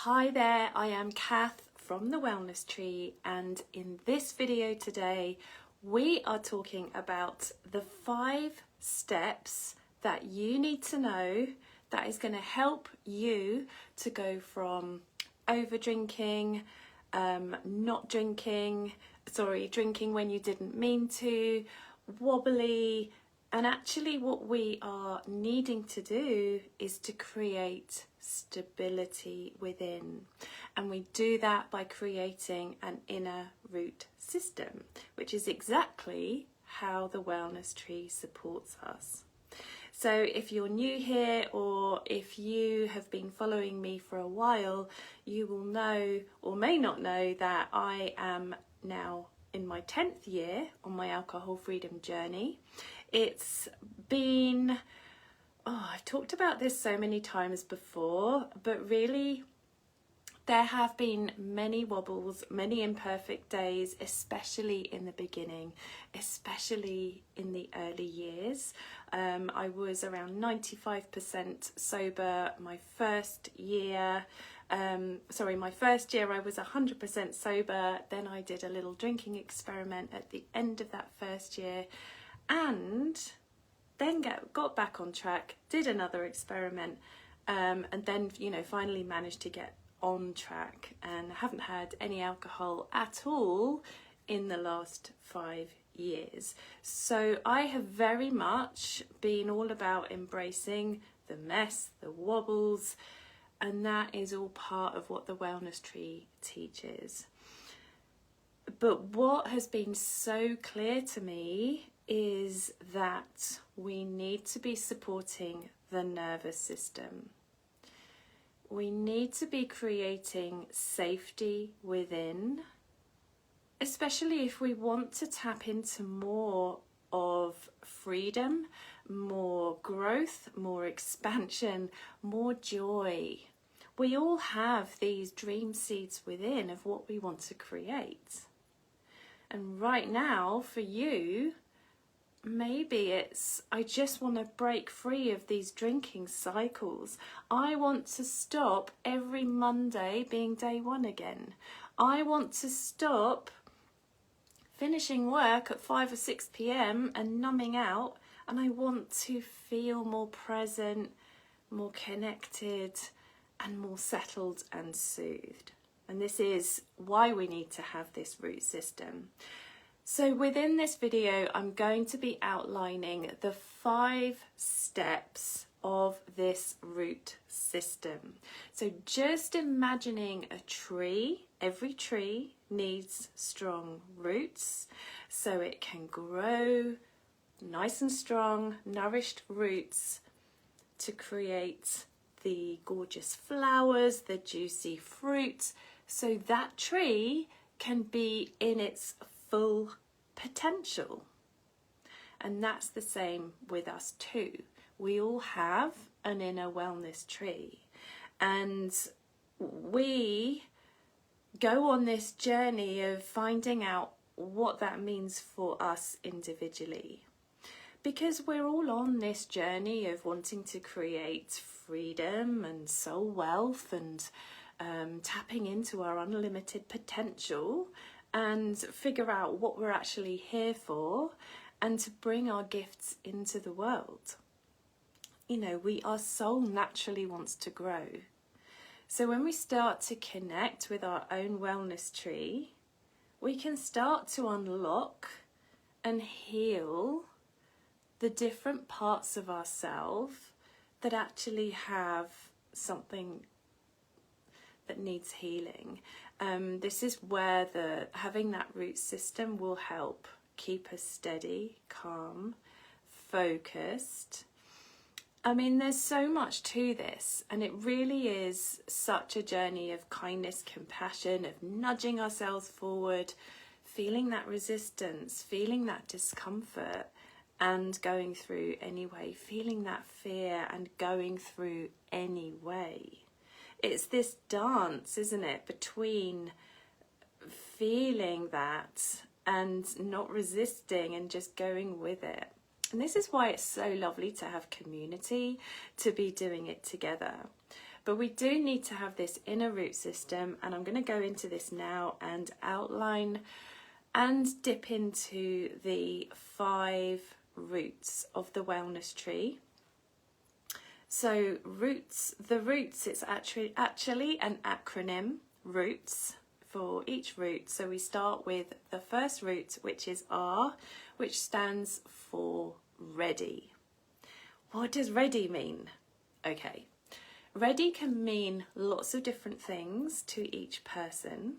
Hi there, I am Kath from the Wellness Tree, and in this video today we are talking about the 5 steps that you need to know that is going to help you to go from over drinking, drinking when you didn't mean to, wobbly, and actually what we are needing to do is to create stability within. And we do that by creating an inner root system, which is exactly how the Wellness Tree supports us. So if you're new here, or if you have been following me for a while, you will know or may not know that I am now in my 10th year on my alcohol freedom journey. It's been, I've talked about this so many times before, but really there have been many wobbles, many imperfect days, especially in the beginning, especially in the early years. I was around 95% sober my first year. My first year I was 100% sober. Then I did a little drinking experiment at the end of that first year, and then got back on track, did another experiment, and then finally managed to get on track and haven't had any alcohol at all in the last 5 years. So I have very much been all about embracing the mess, the wobbles, and that is all part of what the Wellness Tree teaches. But what has been so clear to me is that we need to be supporting the nervous system. We need to be creating safety within, especially if we want to tap into more of freedom, more growth, more expansion, more joy. We all have these dream seeds within of what we want to create. And right now, for you, maybe it's, I just want to break free of these drinking cycles. I want to stop every Monday being day one again. I want to stop finishing work at 5 or 6 p.m. and numbing out, and I want to feel more present, more connected, and more settled and soothed. And this is why we need to have this root system. So within this video, I'm going to be outlining the 5 steps of this root system. So just imagining a tree. Every tree needs strong roots so it can grow nice and strong, nourished roots to create the gorgeous flowers, the juicy fruit, so that tree can be in its full potential. And that's the same with us too. We all have an inner wellness tree, and we go on this journey of finding out what that means for us individually, because we're all on this journey of wanting to create freedom and soul wealth and tapping into our unlimited potential and figure out what we're actually here for and to bring our gifts into the world. Our soul naturally wants to grow. So when we start to connect with our own wellness tree, we can start to unlock and heal the different parts of ourselves that actually have something that needs healing. This is where having that root system will help keep us steady, calm, focused. I mean, there's so much to this, and it really is such a journey of kindness, compassion, of nudging ourselves forward, feeling that resistance, feeling that discomfort, and going through anyway, feeling that fear and going through anyway. It's this dance, isn't it, between feeling that and not resisting and just going with it. And this is why it's so lovely to have community, to be doing it together. But we do need to have this inner root system, and I'm going to go into this now and outline and dip into the 5 roots of the wellness tree. So the roots, it's actually an acronym, roots, for each root. So we start with the first root, which is R, which stands for ready. What does ready mean? Okay, ready can mean lots of different things to each person.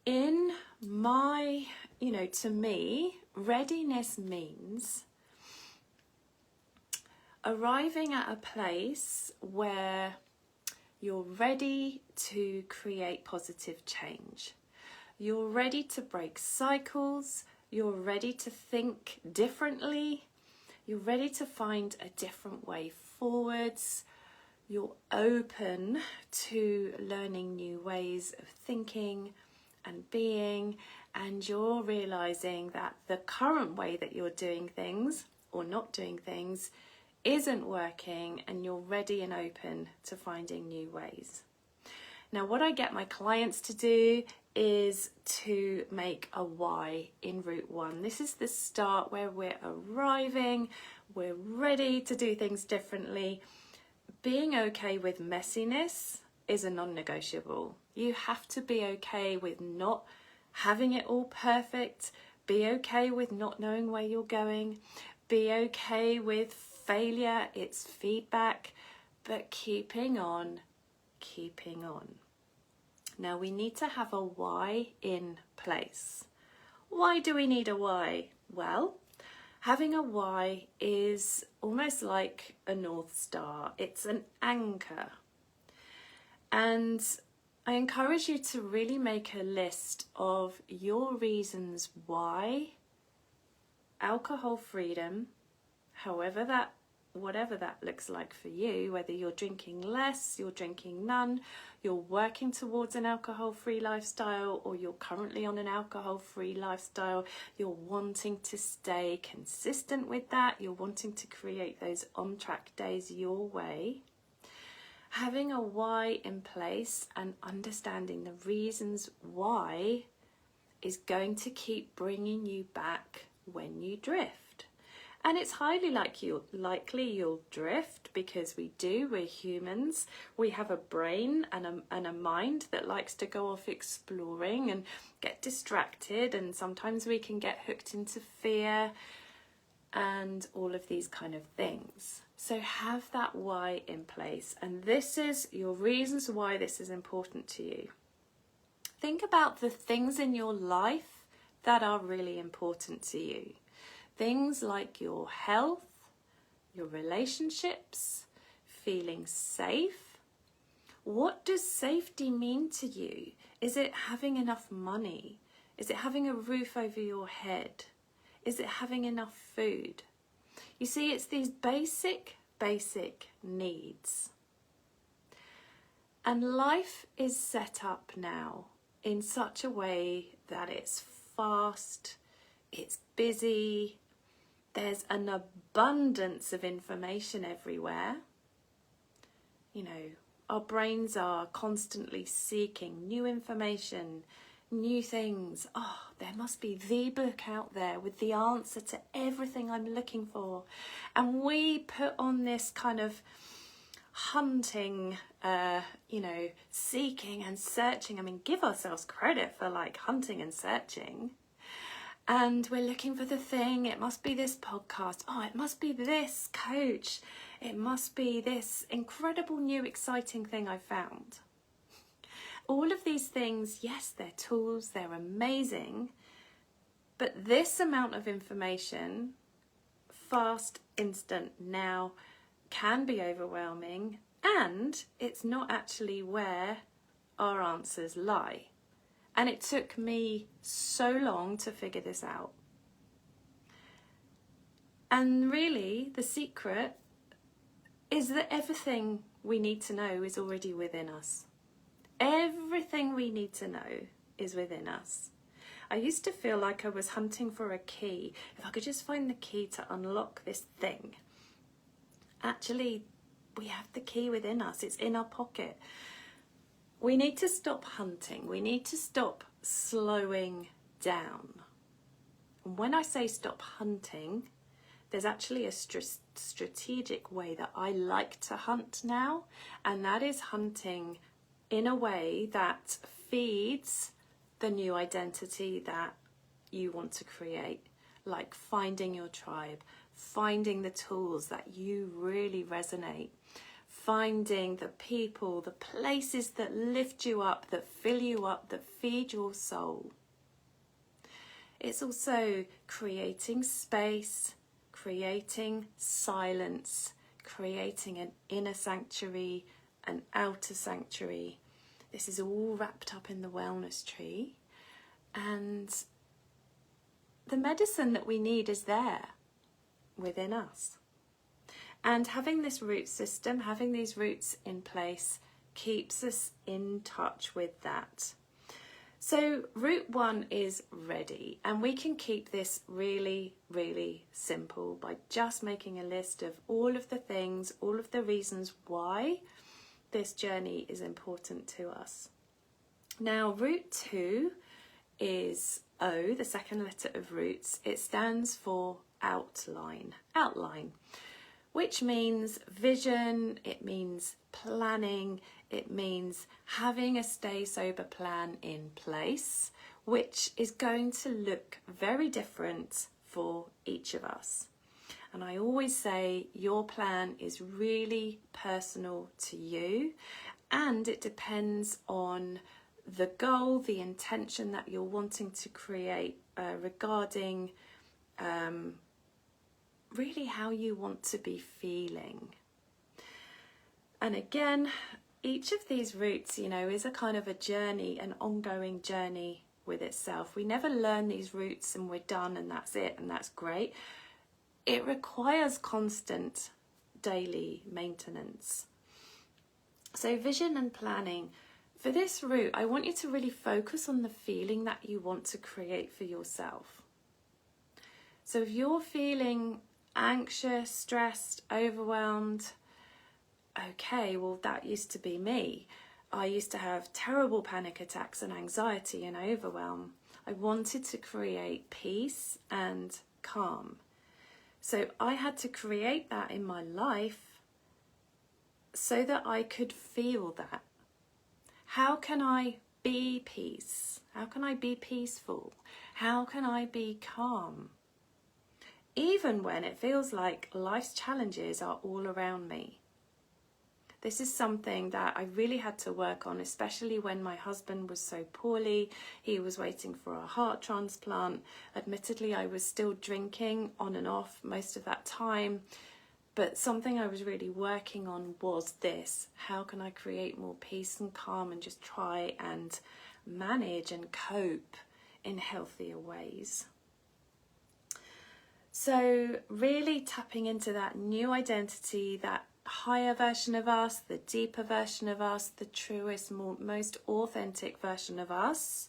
In my, to me, readiness means arriving at a place where you're ready to create positive change. You're ready to break cycles. You're ready to think differently. You're ready to find a different way forwards. You're open to learning new ways of thinking and being, and you're realizing that the current way that you're doing things or not doing things isn't working, and you're ready and open to finding new ways. Now, what I get my clients to do is to make a why in route 1. This is the start where we're arriving, we're ready to do things differently. Being okay with messiness is a non-negotiable. You have to be okay with not having it all perfect, be okay with not knowing where you're going, be okay with failure, it's feedback, but keeping on. Now we need to have a why in place. Why do we need a why? Well, having a why is almost like a North Star. It's an anchor. And I encourage you to really make a list of your reasons why alcohol freedom, whatever that looks like for you, whether you're drinking less, you're drinking none, you're working towards an alcohol-free lifestyle, or you're currently on an alcohol-free lifestyle, you're wanting to stay consistent with that, you're wanting to create those on-track days your way. Having a why in place and understanding the reasons why is going to keep bringing you back when you drift. And it's highly likely you'll drift, because we're humans. We have a brain and a mind that likes to go off exploring and get distracted, and sometimes we can get hooked into fear and all of these kind of things. So have that why in place, and this is your reasons why this is important to you. Think about the things in your life that are really important to you. Things like your health, your relationships, feeling safe. What does safety mean to you? Is it having enough money? Is it having a roof over your head? Is it having enough food? You see, it's these basic needs. And life is set up now in such a way that it's fast, it's busy, there's an abundance of information everywhere. Our brains are constantly seeking new information, new things. Oh, there must be the book out there with the answer to everything I'm looking for. And we put on this kind of hunting, seeking and searching. I mean, give ourselves credit for hunting and searching. And we're looking for the thing. It must be this podcast. Oh, it must be this coach. It must be this incredible new exciting thing I found. All of these things, yes, they're tools, they're amazing. But this amount of information, fast, instant, now, can be overwhelming. And it's not actually where our answers lie. And it took me so long to figure this out. And really, the secret is that everything we need to know is already within us. Everything we need to know is within us. I used to feel like I was hunting for a key. If I could just find the key to unlock this thing. Actually, we have the key within us. It's in our pocket. We need to stop hunting. We need to stop slowing down. And when I say stop hunting, there's actually a strategic way that I like to hunt now, and that is hunting in a way that feeds the new identity that you want to create, like finding your tribe, finding the tools that you really resonate, finding the people, the places that lift you up, that fill you up, that feed your soul. It's also creating space, creating silence, creating an inner sanctuary, an outer sanctuary. This is all wrapped up in the wellness tree. And the medicine that we need is there within us. And having this root system, having these roots in place, keeps us in touch with that. So root 1 is ready, and we can keep this really, really simple by just making a list of all of the things, all of the reasons why this journey is important to us. Now, root 2 is O, the second letter of roots. It stands for outline, which means vision, it means planning, it means having a stay sober plan in place, which is going to look very different for each of us. And I always say your plan is really personal to you, and it depends on the goal, the intention that you're wanting to create regarding really how you want to be feeling. And again, each of these roots, you know, is a kind of a journey, an ongoing journey with itself. We never learn these roots and we're done and that's it and that's great. It requires constant daily maintenance. So vision and planning. For this root, I want you to really focus on the feeling that you want to create for yourself. So if you're feeling anxious, stressed, overwhelmed, okay, well, that used to be me. I used to have terrible panic attacks and anxiety and overwhelm. I wanted to create peace and calm. So I had to create that in my life so that I could feel that. How can I be peace? How can I be peaceful? How can I be calm? Even when it feels like life's challenges are all around me. This is something that I really had to work on, especially when my husband was so poorly. He was waiting for a heart transplant. Admittedly, I was still drinking on and off most of that time. But something I was really working on was this. How can I create more peace and calm and just try and manage and cope in healthier ways? So really tapping into that new identity, that higher version of us, the deeper version of us, the truest, most authentic version of us,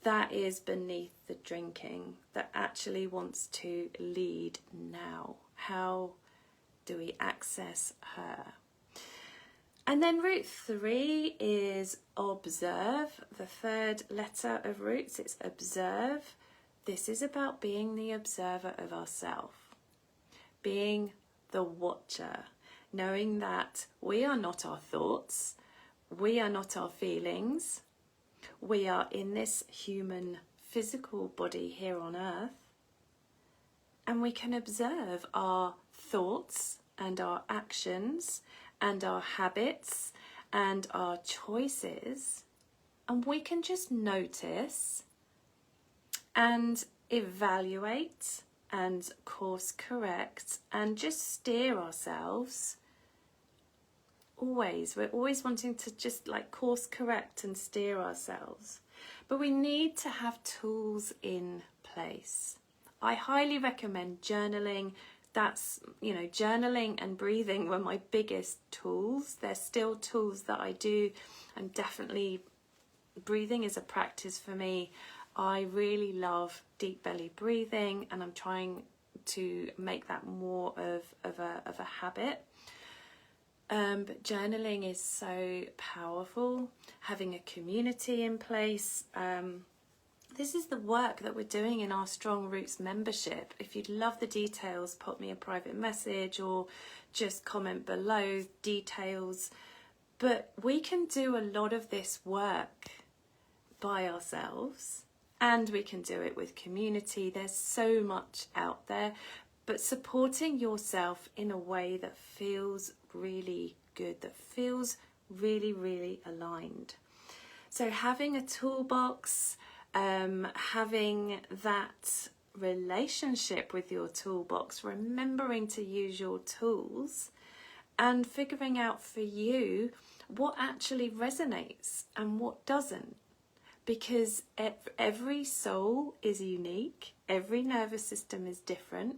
that is beneath the drinking, that actually wants to lead now. How do we access her? And then root 3 is observe, the third letter of roots, it's observe. This is about being the observer of ourselves, being the watcher, knowing that we are not our thoughts, we are not our feelings, we are in this human physical body here on earth, and we can observe our thoughts and our actions and our habits and our choices, and we can just notice and evaluate and course correct and just steer ourselves. We're always wanting to just like course correct and steer ourselves, but we need to have tools in place. I highly recommend journaling. That's, you know, journaling and breathing were my biggest tools. They're still tools that I do, and definitely breathing is a practice for me. I really love deep belly breathing, and I'm trying to make that more of a habit. But journaling is so powerful. Having a community in place. This is the work that we're doing in our Strong Roots membership. If you'd love the details, pop me a private message or just comment below details. But we can do a lot of this work by ourselves, and we can do it with community. There's so much out there, but supporting yourself in a way that feels really good, that feels really, really aligned. So having a toolbox, having that relationship with your toolbox, remembering to use your tools, and figuring out for you what actually resonates and what doesn't. Because every soul is unique, every nervous system is different,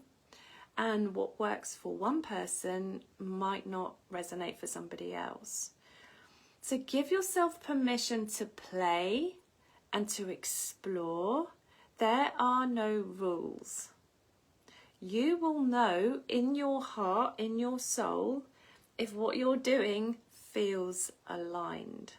and what works for one person might not resonate for somebody else. So give yourself permission to play and to explore. There are no rules. You will know in your heart, in your soul, if what you're doing feels aligned.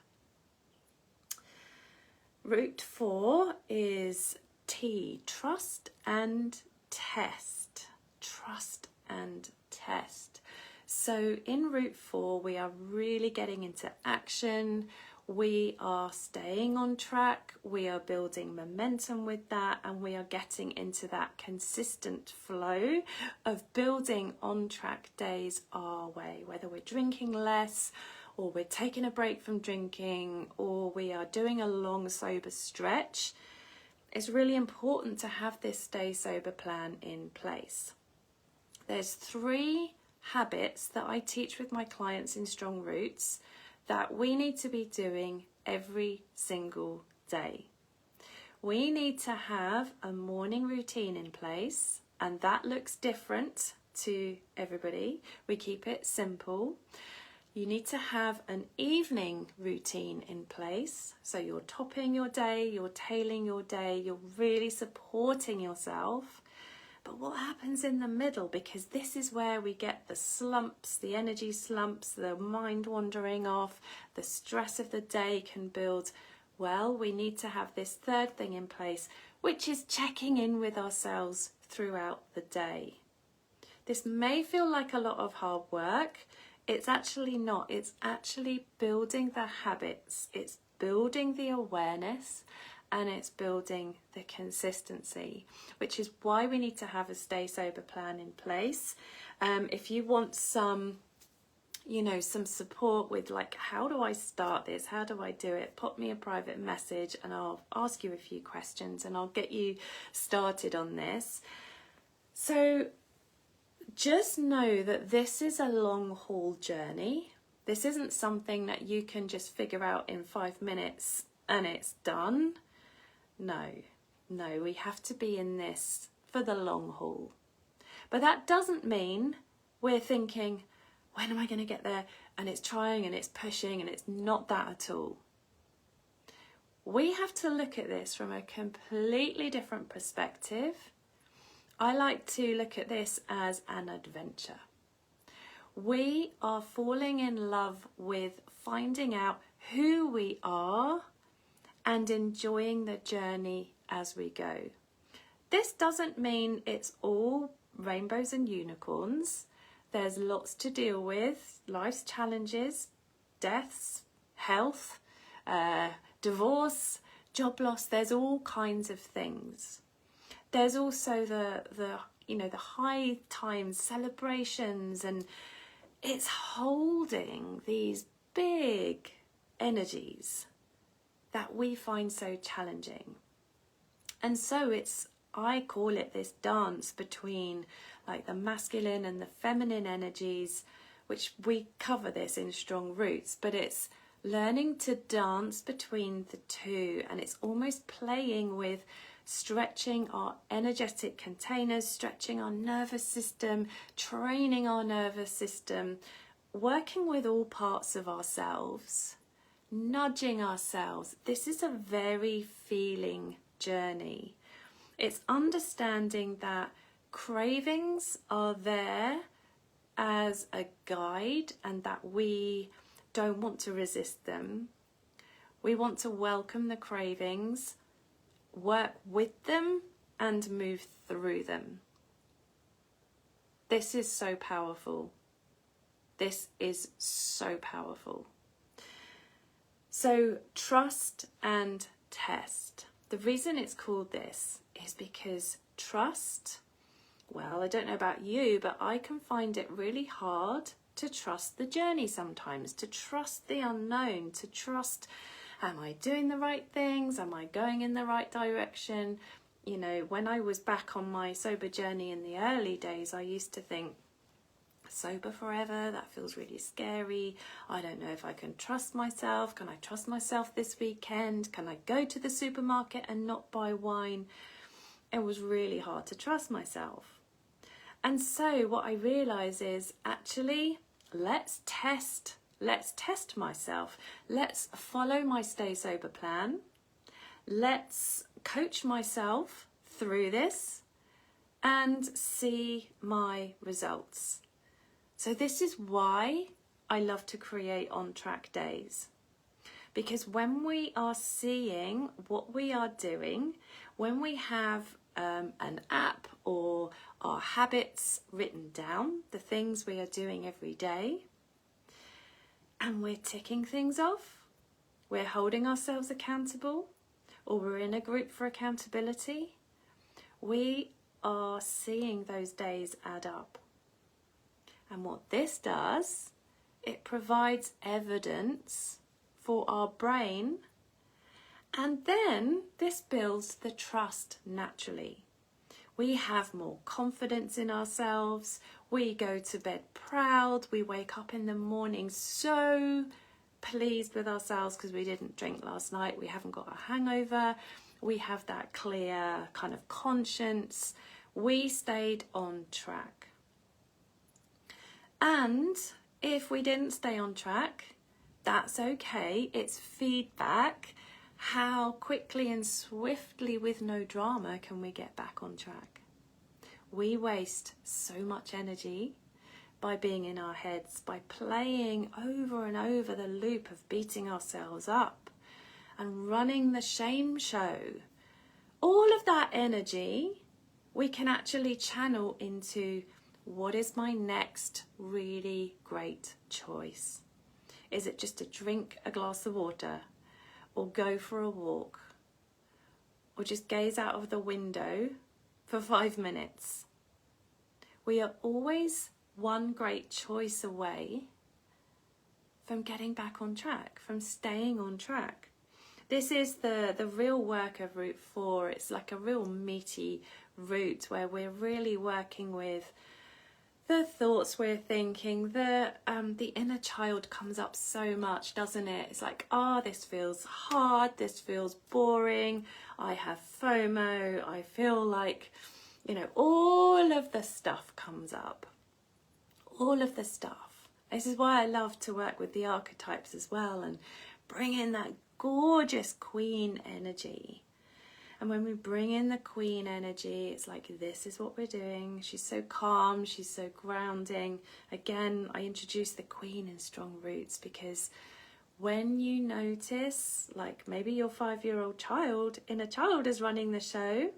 Root 4 is T, trust and test. Trust and test. So in Root 4, we are really getting into action. We are staying on track. We are building momentum with that, and we are getting into that consistent flow of building on track days our way, whether we're drinking less, or we're taking a break from drinking, or we are doing a long sober stretch. It's really important to have this stay sober plan in place. There's 3 habits that I teach with my clients in Strong Roots that we need to be doing every single day. We need to have a morning routine in place, and that looks different to everybody. We keep it simple. You need to have an evening routine in place. So you're topping your day, you're tailing your day, you're really supporting yourself. But what happens in the middle? Because this is where we get the slumps, the energy slumps, the mind wandering off, the stress of the day can build. Well, we need to have this 3rd thing in place, which is checking in with ourselves throughout the day. This may feel like a lot of hard work. It's actually not. It's actually building the habits. It's building the awareness, and it's building the consistency, which is why we need to have a stay sober plan in place. If you want some support with like, how do I start this? How do I do it? Pop me a private message and I'll ask you a few questions and I'll get you started on this. So just know that this is a long haul journey. This isn't something that you can just figure out in 5 minutes and it's done. No, we have to be in this for the long haul. But that doesn't mean we're thinking, when am I going to get there? And it's trying and it's pushing, and it's not that at all. We have to look at this from a completely different perspective. I like to look at this as an adventure. We are falling in love with finding out who we are and enjoying the journey as we go. This doesn't mean it's all rainbows and unicorns. There's lots to deal with, life's challenges, deaths, health, divorce, job loss. There's all kinds of things. There's also the high times, celebrations, and it's holding these big energies that we find so challenging. And so I call it this dance between like the masculine and the feminine energies, which we cover this in Strong Roots, but it's learning to dance between the two, and it's almost playing with stretching our energetic containers, stretching our nervous system, training our nervous system, working with all parts of ourselves, nudging ourselves. This is a very feeling journey. It's understanding that cravings are there as a guide and that we don't want to resist them. We want to welcome the cravings, work with them, and move through them. This is so powerful. This is so powerful. So trust and test. The reason it's called this is because trust, well, I don't know about you, but I can find it really hard to trust the journey sometimes, to trust the unknown, to trust, am I doing the right things? Am I going in the right direction? You know, when I was back on my sober journey in the early days, I used to think, sober forever, that feels really scary. I don't know if I can trust myself. Can I trust myself this weekend? Can I go to the supermarket and not buy wine? It was really hard to trust myself. And so what I realise is, actually, let's test myself. Let's follow my Stay Sober plan. Let's coach myself through this and see my results. So this is why I love to create on-track days. Because when we are seeing what we are doing, when we have an app or our habits written down, the things we are doing every day, and we're ticking things off, we're holding ourselves accountable, or we're in a group for accountability, we are seeing those days add up. And what this does, it provides evidence for our brain, and then this builds the trust naturally. We have more confidence in ourselves, we go to bed proud, we wake up in the morning so pleased with ourselves because we didn't drink last night, we haven't got a hangover, we have that clear kind of conscience, we stayed on track. And if we didn't stay on track, that's okay, it's feedback. How quickly and swiftly with no drama can we get back on track? We waste so much energy by being in our heads, by playing over and over the loop of beating ourselves up and running the shame show. All of that energy we can actually channel into, what is my next really great choice? Is it just to drink a glass of water, or go for a walk, or just gaze out of the window for 5 minutes? We are always one great choice away from getting back on track, from staying on track. This is the real work of Route 4. It's like a real meaty route where we're really working with the thoughts we're thinking. The inner child comes up so much, doesn't it? It's like, this feels hard, this feels boring, I have FOMO, I feel like, all of the stuff comes up. All of the stuff. This is why I love to work with the archetypes as well and bring in that gorgeous queen energy. And when we bring in the queen energy, it's like, this is what we're doing. She's so calm, she's so grounding. Again, I introduce the queen in strong roots because when you notice, like maybe your 5-year-old inner child is running the show,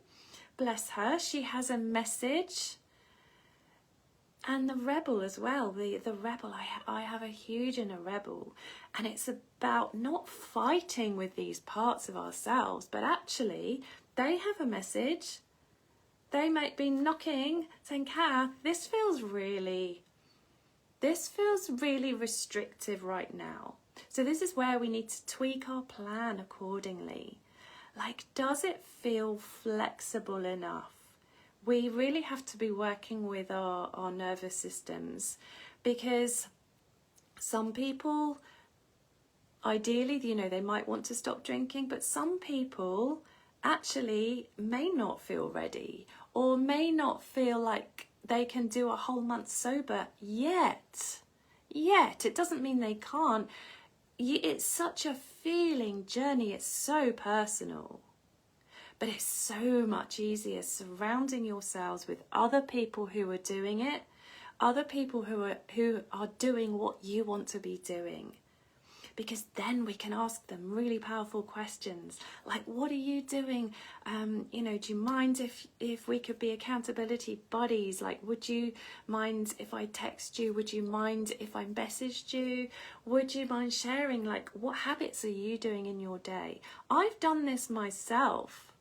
bless her, she has a message. And the rebel as well, the rebel, I have a huge inner rebel, and it's about not fighting with these parts of ourselves, but actually they have a message. They might be knocking, saying, Kath, this feels really restrictive right now. So this is where we need to tweak our plan accordingly. Like, does it feel flexible enough? We really have to be working with our nervous systems, because some people, ideally, they might want to stop drinking, but some people actually may not feel ready or may not feel like they can do a whole month sober yet. It doesn't mean they can't. It's such a feeling journey. It's so personal. But it's so much easier surrounding yourselves with other people who are doing it, other people who are doing what you want to be doing. Because then we can ask them really powerful questions like, what are you doing? You know, do you mind if we could be accountability buddies? Like, would you mind if I text you? Would you mind if I messaged you? Would you mind sharing, like, what habits are you doing in your day? I've done this myself.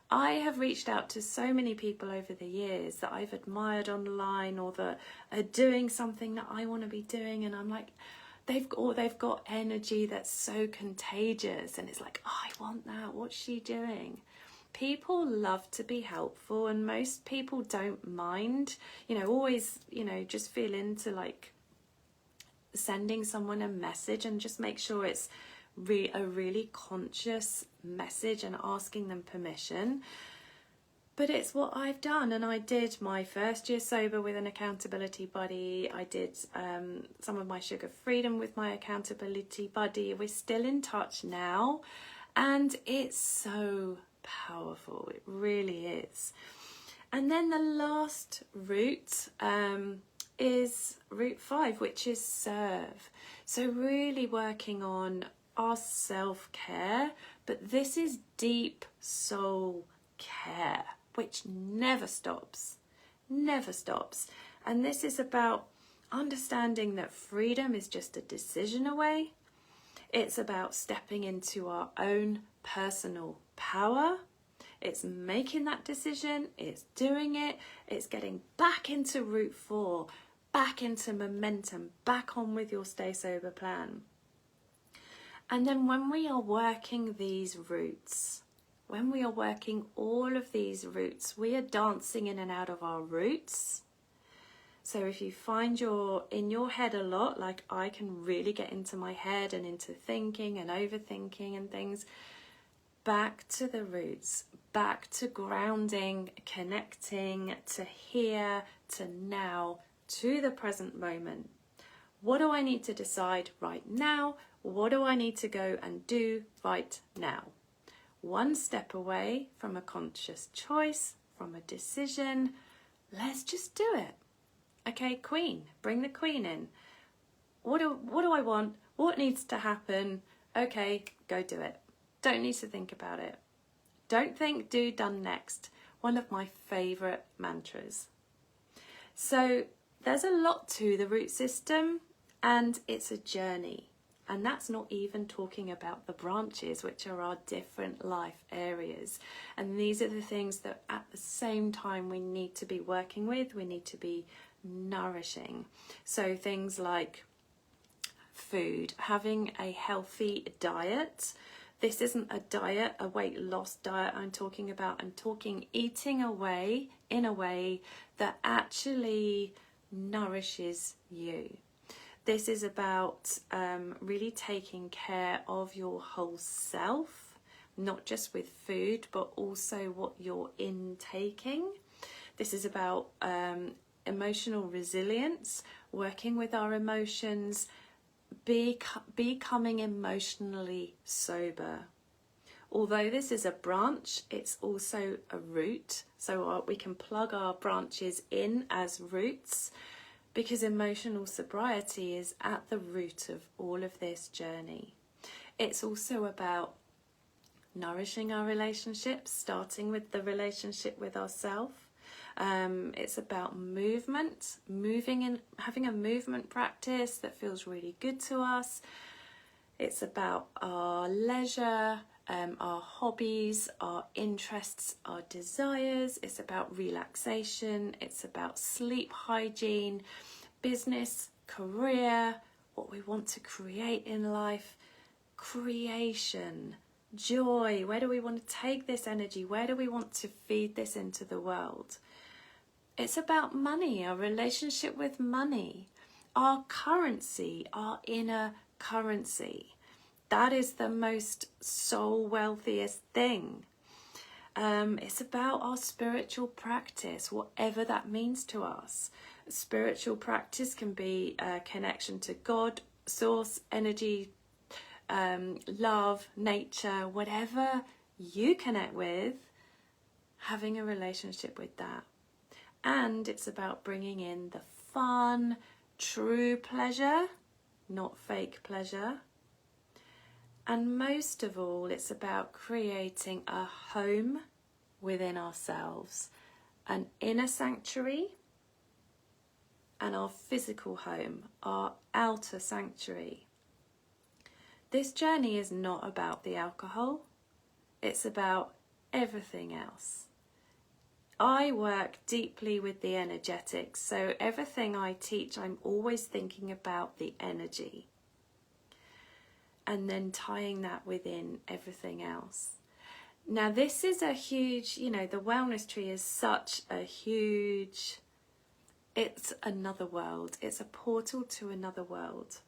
I have reached out to so many people over the years that I've admired online or that are doing something that I want to be doing, and I'm like, they've got energy that's so contagious, and it's like, oh, I want that. What's she doing? People love to be helpful, and most people don't mind, you know, always, you know, just feel into like sending someone a message and just make sure it's a really conscious message and asking them permission. But it's what I've done, and I did my first year sober with an accountability buddy. I did some of my sugar freedom with my accountability buddy. We're still in touch now, and it's so powerful. It really is. And then the last route is route 5, which is serve. So really working on our self-care, but this is deep soul care, which never stops. And this is about understanding that freedom is just a decision away. It's about stepping into our own personal power. It's making that decision, it's doing it, it's getting back into route 4, back into momentum, back on with your stay sober plan. And then when we are working these routes, when we are working all of these routes, we are dancing in and out of our roots. So if you find you're in your head a lot, like I can really get into my head and into thinking and overthinking and things, back to the roots, back to grounding, connecting to here, to now, to the present moment. What do I need to decide right now? What do I need to go and do right now? One step away from a conscious choice, from a decision. Let's just do it. Okay, Queen, bring the Queen in. What do I want? What needs to happen? Okay, go do it. Don't need to think about it. Don't think, do, done next. One of my favourite mantras. So there's a lot to the root system, and it's a journey. And that's not even talking about the branches, which are our different life areas. And these are the things that at the same time we need to be working with, we need to be nourishing. So things like food, having a healthy diet. This isn't a diet, a weight loss diet I'm talking about. I'm talking eating away in a way that actually nourishes you. This is about really taking care of your whole self, not just with food, but also what you're intaking. This is about emotional resilience, working with our emotions, becoming emotionally sober. Although this is a branch, it's also a root. So we can plug our branches in as roots, because emotional sobriety is at the root of all of this journey. It's also about nourishing our relationships, starting with the relationship with ourselves. It's about movement, having a movement practice that feels really good to us. It's about our leisure, our hobbies, our interests, our desires. It's about relaxation. It's about sleep hygiene, business, career, what we want to create in life, creation, joy. Where do we want to take this energy? Where do we want to feed this into the world? It's about money, our relationship with money, our currency, our inner currency. That is the most soul wealthiest thing. It's about our spiritual practice, whatever that means to us. Spiritual practice can be a connection to God, source, energy, love, nature, whatever you connect with, having a relationship with that. And it's about bringing in the fun, true pleasure, not fake pleasure. And most of all, it's about creating a home within ourselves, an inner sanctuary, and our physical home, our outer sanctuary. This journey is not about the alcohol, it's about everything else. I work deeply with the energetics, so everything I teach, I'm always thinking about the energy and then tying that within everything else. Now this is a huge, the wellness tree is such a huge, it's another world. It's a portal to another world.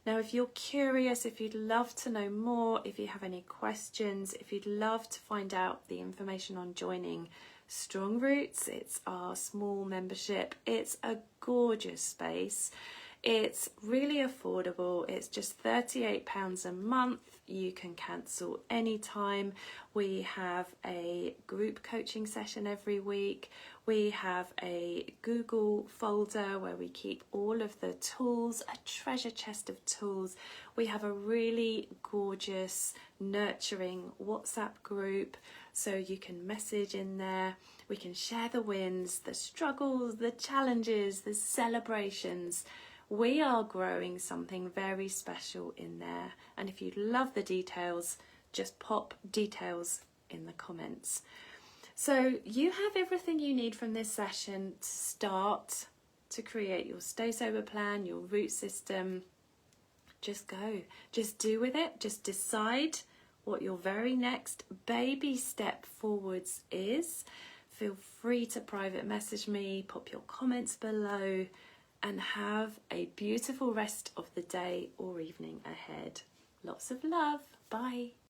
Now, if you're curious, if you'd love to know more, if you have any questions, if you'd love to find out the information on joining Strong Roots, it's our small membership. It's a gorgeous space. It's really affordable. It's just £38 a month. You can cancel anytime. We have a group coaching session every week. We have a Google folder where we keep all of the tools, a treasure chest of tools. We have a really gorgeous, nurturing WhatsApp group, so you can message in there. We can share the wins, the struggles, the challenges, the celebrations. We are growing something very special in there. And if you'd love the details, just pop details in the comments. So you have everything you need from this session to start to create your Stay Sober plan, your root system. Just go, just do with it, just decide what your very next baby step forwards is. Feel free to private message me, pop your comments below, and have a beautiful rest of the day or evening ahead. Lots of love. Bye.